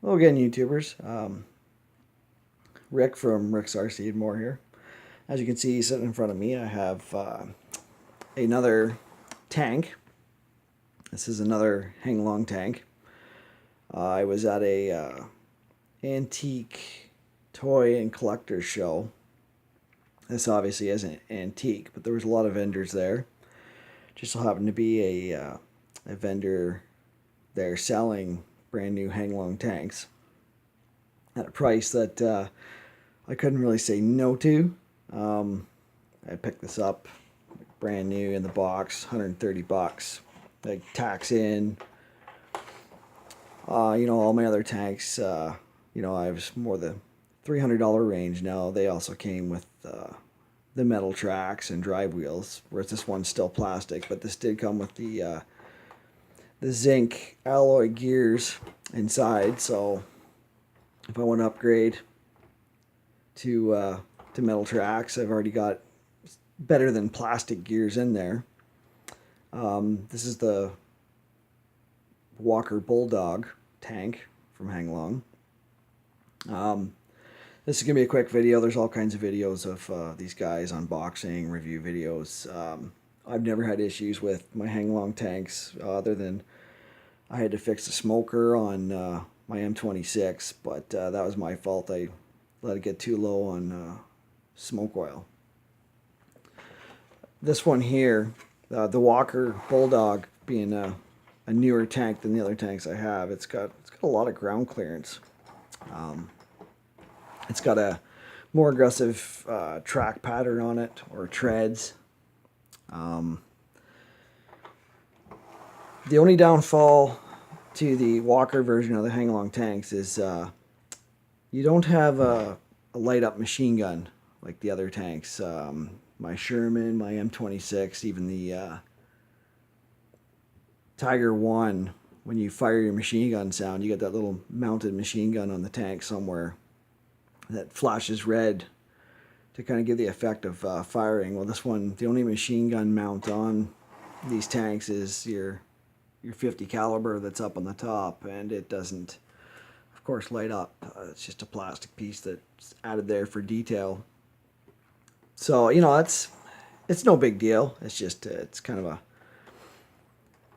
Hello again, YouTubers. Rick from Rick's RC and More here. As you can see, sitting in front of me, I have another tank. This is another Heng tank. I was at a antique toy and collector show. This obviously isn't antique, but there was a lot of vendors there. Just so happened to be a vendor there selling brand new Heng tanks at a price that I couldn't really say no to. I picked this up brand new in the box, 130 bucks. Like tax in, all my other tanks, I was more the $300 range now. They also came with the metal tracks and drive wheels, whereas this one's still plastic, but this did come with the zinc alloy gears inside. So if I want to upgrade to metal tracks, I've already got better than plastic gears in there. This is the Walker Bulldog tank from Heng. This is going to be a quick video. There's all kinds of videos of these guys unboxing, review videos. I've never had issues with my Heng tanks other than I had to fix the smoker on my M26, but that was my fault. I let it get too low on smoke oil. This one here, the Walker Bulldog, being a newer tank than the other tanks I have, it's got a lot of ground clearance. It's got a more aggressive track pattern on it, or treads. The only downfall to the Walker version of the Heng tanks is you don't have a light up machine gun like the other tanks. My Sherman, my M26, even the Tiger 1, when you fire your machine gun sound, you get that little mounted machine gun on the tank somewhere that flashes red to kind of give the effect of firing. Well, this one, the only machine gun mount on these tanks is your 50 caliber that's up on the top, and it doesn't, of course, light up. It's just a plastic piece that's added there for detail. So, it's no big deal. It's just, it's kind of a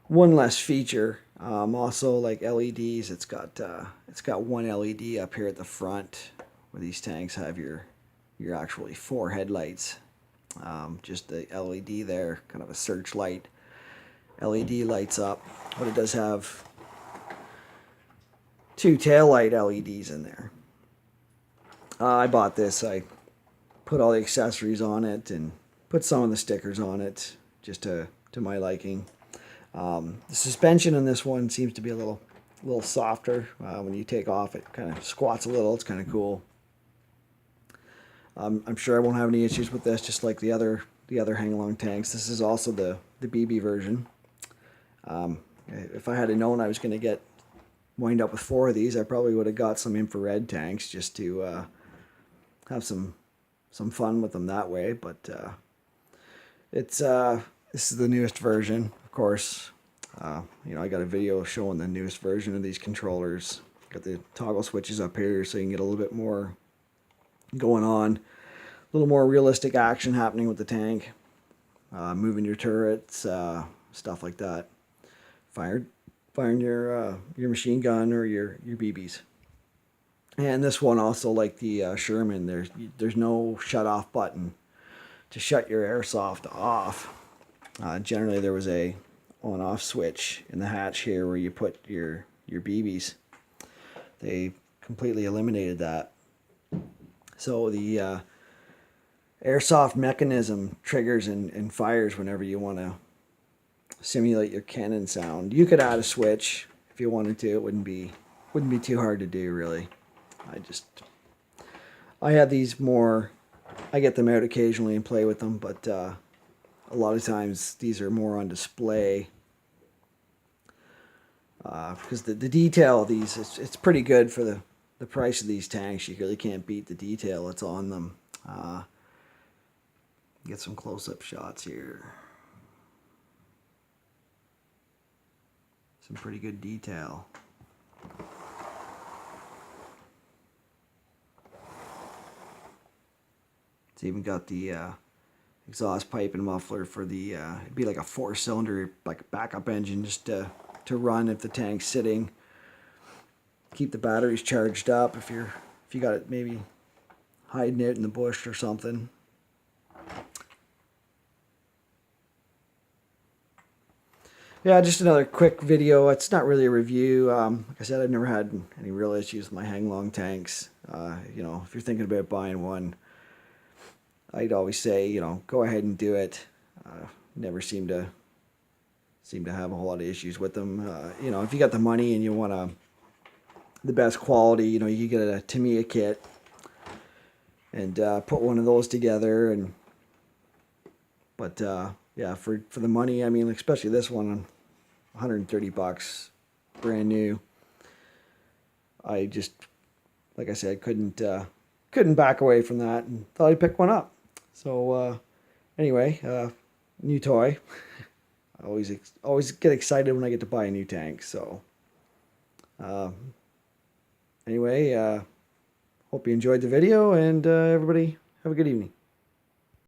one less feature. Also, like LEDs, it's got one LED up here at the front, where these tanks have your actually 4 headlights. Just the LED there, kind of a searchlight. LED lights up, but it does have 2 taillight LEDs in there. I bought this. I put all the accessories on it and put some of the stickers on it, just to my liking. The suspension in this one seems to be a little softer. When you take off, it kind of squats a little. It's kind of cool. I'm sure I won't have any issues with this, just like the other Heng tanks. This is also the BB version. If I had known I was going to wind up with 4 of these, I probably would have got some infrared tanks just to have some fun with them that way. But this is the newest version, of course. I got a video showing the newest version of these controllers. Got the toggle switches up here so you can get a little bit more going on, a little more realistic action happening with the tank, moving your turrets, stuff like that, firing your machine gun or your BBs. And this one also, like the Sherman, there's no shut off button to shut your airsoft off. Generally there was a on off switch in the hatch here where you put your BBs. They completely eliminated that. So the airsoft mechanism triggers and fires whenever you want to simulate your cannon sound. You could add a switch if you wanted to. It wouldn't be too hard to do, really. I have these more. I get them out occasionally and play with them, but a lot of times these are more on display. Because the detail of these, it's pretty good for the price of these tanks. You really can't beat the detail that's on them. Get some close-up shots here. Some pretty good detail. It's even got the exhaust pipe and muffler for the it'd be like a 4-cylinder like backup engine just to run if the tank's sitting. Keep the batteries charged up if you got it maybe hiding it in the bush or something. Yeah, just another quick video. It's not really a review. Like I said, I've never had any real issues with my Heng long tanks. You know, if you're thinking about buying one, I'd always say, you know, go ahead and do it. Never seem to have a whole lot of issues with them. You know, if you got the money and you want the best quality, you know, you get a Tamiya kit and put one of those together. But yeah, for the money, I mean, especially this one, $130, brand new. I just, like I said, couldn't back away from that and thought I'd pick one up. So anyway, new toy. I always get excited when I get to buy a new tank. So anyway, hope you enjoyed the video, and everybody have a good evening.